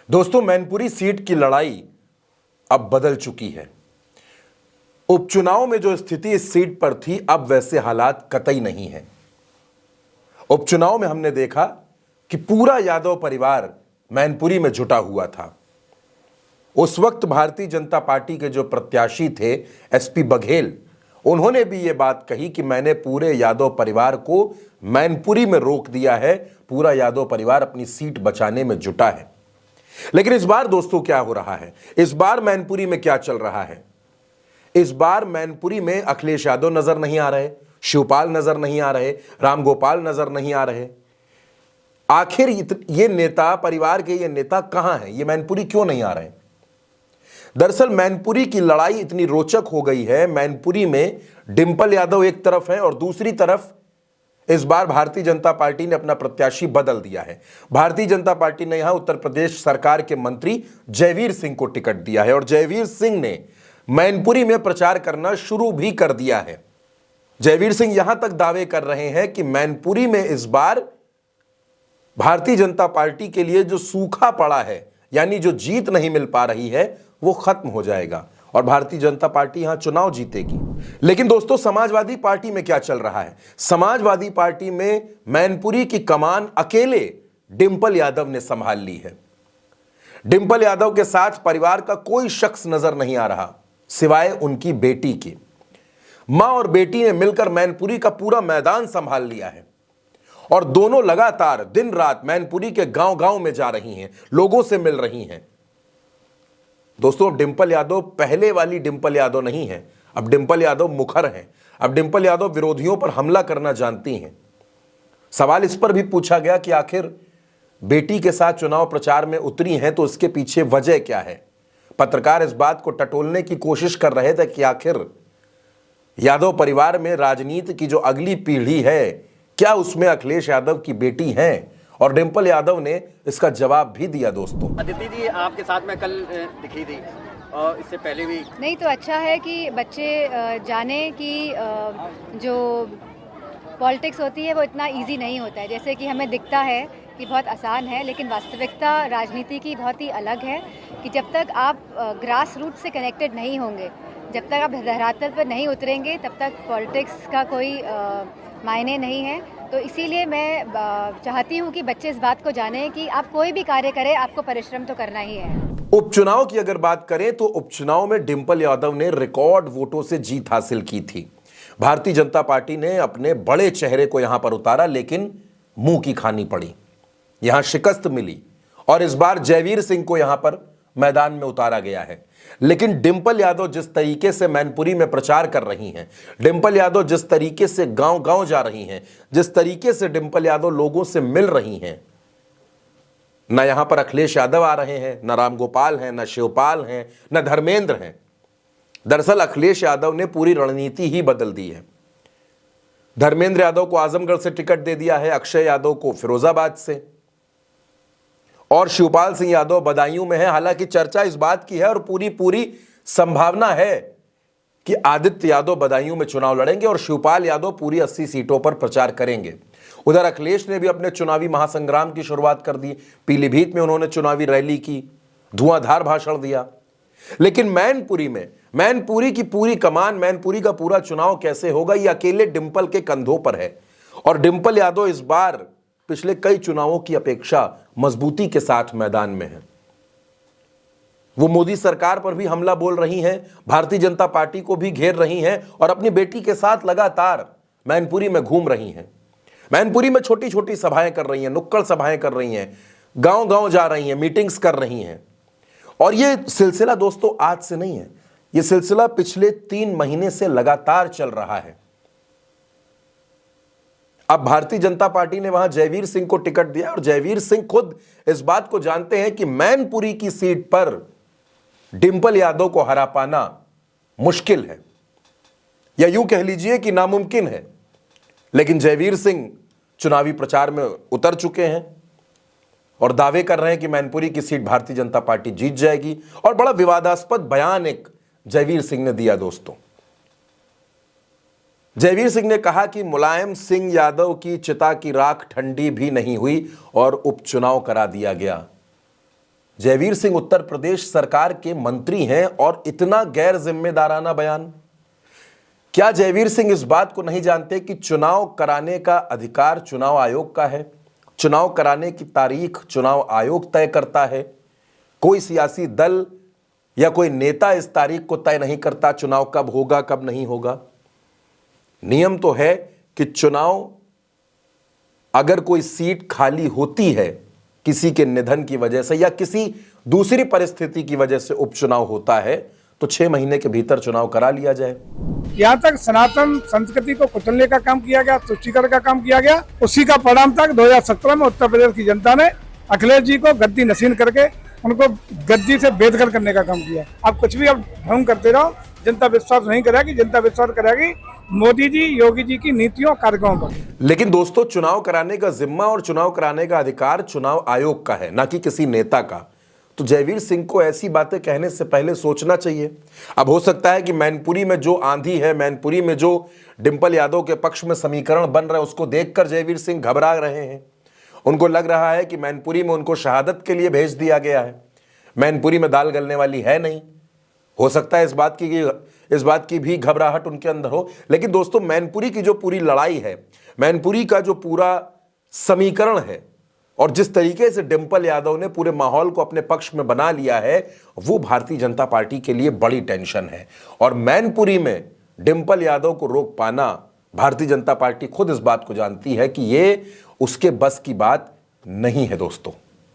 दोस्तों, मैनपुरी सीट की लड़ाई अब बदल चुकी है। उपचुनाव में जो स्थिति इस सीट पर थी, अब वैसे हालात कतई नहीं है। उपचुनाव में हमने देखा कि पूरा यादव परिवार मैनपुरी में जुटा हुआ था। उस वक्त भारतीय जनता पार्टी के जो प्रत्याशी थे एसपी बघेल, उन्होंने भी यह बात कही कि मैंने पूरे यादव परिवार को मैनपुरी में रोक दिया है, पूरा यादव परिवार अपनी सीट बचाने में जुटा है। लेकिन इस बार दोस्तों क्या हो रहा है? इस बार मैनपुरी में क्या चल रहा है? इस बार मैनपुरी में अखिलेश यादव नजर नहीं आ रहे, शिवपाल नजर नहीं आ रहे, रामगोपाल नजर नहीं आ रहे। आखिर ये नेता, परिवार के ये नेता कहां हैं? ये मैनपुरी क्यों नहीं आ रहे? दरअसल मैनपुरी की लड़ाई इतनी रोचक हो गई है। मैनपुरी में डिंपल यादव एक तरफ है और दूसरी तरफ इस बार भारतीय जनता पार्टी ने अपना प्रत्याशी बदल दिया है। भारतीय जनता पार्टी ने यहां उत्तर प्रदेश सरकार के मंत्री जयवीर सिंह को टिकट दिया है और जयवीर सिंह ने मैनपुरी में प्रचार करना शुरू भी कर दिया है। जयवीर सिंह यहां तक दावे कर रहे हैं कि मैनपुरी में इस बार भारतीय जनता पार्टी के लिए जो सूखा पड़ा है, यानी जो जीत नहीं मिल पा रही है, वो खत्म हो जाएगा और भारतीय जनता पार्टी यहां चुनाव जीतेगी। लेकिन दोस्तों, समाजवादी पार्टी में क्या चल रहा है? समाजवादी पार्टी में मैनपुरी की कमान अकेले डिंपल यादव ने संभाल ली है। डिंपल यादव के साथ परिवार का कोई शख्स नजर नहीं आ रहा सिवाय उनकी बेटी के। मां और बेटी ने मिलकर मैनपुरी का पूरा मैदान संभाल लिया है और दोनों लगातार दिन रात मैनपुरी के गांव गांव में जा रही हैं, लोगों से मिल रही हैं। दोस्तों, अब डिंपल यादव पहले वाली डिंपल यादव नहीं है। अब डिंपल यादव मुखर हैं। अब डिंपल यादव विरोधियों पर हमला करना जानती हैं। सवाल इस पर भी पूछा गया कि आखिर बेटी के साथ चुनाव प्रचार में उतरी हैं तो इसके पीछे वजह क्या है? पत्रकार इस बात को टटोलने की कोशिश कर रहे थे कि आखिर यादव परिवार में राजनीति की जो अगली पीढ़ी है, क्या उसमें अखिलेश यादव की बेटी है? और डिंपल यादव ने इसका जवाब भी दिया। दोस्तों, अदिति जी आपके साथ में कल दिखी थी और इससे पहले भी। नहीं तो अच्छा है कि बच्चे जाने कि जो पॉलिटिक्स होती है वो इतना इजी नहीं होता है। जैसे कि हमें दिखता है कि बहुत आसान है, लेकिन वास्तविकता राजनीति की बहुत ही अलग है कि जब तक आप ग्रास रूट से कनेक्टेड नहीं होंगे, जब तक आप धरातल पर नहीं उतरेंगे, तब तक पॉलिटिक्स का कोई मायने नहीं है। तो इसीलिए मैं चाहती हूँ कि बच्चे इस बात को जानें कि आप कोई भी कार्य करें, आपको परिश्रम तो करना ही है। उपचुनाव की अगर बात करें तो उपचुनाव में डिंपल यादव ने रिकॉर्ड वोटों से जीत हासिल की थी। भारतीय जनता पार्टी ने अपने बड़े चेहरे को यहां पर उतारा, लेकिन मुंह की खानी पड़ी, यहां शिकस्त मिली और इस बार जयवीर सिंह को यहां पर मैदान में उतारा गया है। लेकिन डिंपल यादव जिस तरीके से मैनपुरी में प्रचार कर रही हैं, डिंपल यादव जिस तरीके से गांव गांव जा रही हैं, जिस तरीके से डिंपल यादव लोगों से मिल रही हैं, न यहां पर अखिलेश यादव आ रहे हैं, न रामगोपाल हैं, न शिवपाल हैं, न धर्मेंद्र हैं। दरअसल अखिलेश यादव ने पूरी रणनीति ही बदल दी है। धर्मेंद्र यादव को आजमगढ़ से टिकट दे दिया है, अक्षय यादव को फिरोजाबाद से, और शिवपाल सिंह यादव बदायूं में है। हालांकि चर्चा इस बात की है और पूरी संभावना है कि आदित्य यादव बदायूं में चुनाव लड़ेंगे और शिवपाल यादव पूरी 80 सीटों पर प्रचार करेंगे। उधर अखिलेश ने भी अपने चुनावी महासंग्राम की शुरुआत कर दी। पीलीभीत में उन्होंने चुनावी रैली की, धुआंधार भाषण दिया। लेकिन मैनपुरी की पूरी कमान, मैनपुरी का पूरा चुनाव कैसे होगा, ये अकेले डिंपल के कंधों पर है। और डिंपल यादव इस बार पिछले कई चुनावों की अपेक्षा मजबूती के साथ मैदान में है। वो मोदी सरकार पर भी हमला बोल रही हैं, भारतीय जनता पार्टी को भी घेर रही हैं और अपनी बेटी के साथ लगातार मैनपुरी में घूम रही हैं। मैनपुरी में छोटी छोटी सभाएं कर रही हैं, नुक्कड़ सभाएं कर रही हैं, गांव गांव जा रही हैं, मीटिंग्स कर रही हैं। और ये सिलसिला दोस्तों आज से नहीं है, ये सिलसिला पिछले 3 महीने से लगातार चल रहा है। अब भारतीय जनता पार्टी ने वहां जयवीर सिंह को टिकट दिया और जयवीर सिंह खुद इस बात को जानते हैं कि मैनपुरी की सीट पर डिंपल यादव को हरा पाना मुश्किल है, या यूं कह लीजिए कि नामुमकिन है। लेकिन जयवीर सिंह चुनावी प्रचार में उतर चुके हैं और दावे कर रहे हैं कि मैनपुरी की सीट भारतीय जनता पार्टी जीत जाएगी। और बड़ा विवादास्पद बयान एक जयवीर सिंह ने दिया। दोस्तों, जयवीर सिंह ने कहा कि मुलायम सिंह यादव की चिता की राख ठंडी भी नहीं हुई और उपचुनाव करा दिया गया। जयवीर सिंह उत्तर प्रदेश सरकार के मंत्री हैं और इतना गैर जिम्मेदाराना बयान। क्या जयवीर सिंह इस बात को नहीं जानते कि चुनाव कराने का अधिकार चुनाव आयोग का है? चुनाव कराने की तारीख चुनाव आयोग तय करता है। कोई सियासी दल या कोई नेता इस तारीख को तय नहीं करता चुनाव कब होगा कब नहीं होगा। नियम तो है कि चुनाव, अगर कोई सीट खाली होती है किसी के निधन की वजह से या किसी दूसरी परिस्थिति की वजह से उपचुनाव होता है, तो 6 महीने के भीतर चुनाव करा लिया जाए। यहाँ तक सनातन संस्कृति को कुचलने का काम किया गया, तुष्टीकरण का काम किया गया। उसी का परिणाम तक 2017 में उत्तर प्रदेश की जनता ने अखिलेश जी को गद्दी नशीन करके उनको गद्दी से बेदखल करने का काम किया। आप कुछ भी अब ढोंग करते रहो, जनता विश्वास नहीं करेगी। जनता विश्वास करेगी मोदी जी, योगी जी की नीतियों कार्यक्रमों पर। लेकिन दोस्तों, चुनाव कराने का जिम्मा और चुनाव कराने का अधिकार चुनाव आयोग का है, ना कि किसी नेता का। तो जयवीर सिंह को ऐसी बातें कहने से पहले सोचना चाहिए। अब हो सकता है कि मैनपुरी में जो आंधी है, मैनपुरी में जो डिंपल यादव के पक्ष में समीकरण बन रहा है, उसको देखकर जयवीर सिंह घबरा रहे हैं। उनको लग रहा है कि मैनपुरी में उनको शहादत के लिए भेज दिया गया है, मैनपुरी में दाल गलने वाली है नहीं। हो सकता है इस बात की भी घबराहट उनके अंदर हो। लेकिन दोस्तों, मैनपुरी की जो पूरी लड़ाई है, मैनपुरी का जो पूरा समीकरण है और जिस तरीके से डिंपल यादव ने पूरे माहौल को अपने पक्ष में बना लिया है, वो भारतीय जनता पार्टी के लिए बड़ी टेंशन है। और मैनपुरी में डिंपल यादव को रोक पाना, भारतीय जनता पार्टी खुद इस बात को जानती है कि ये उसके बस की बात नहीं है दोस्तों।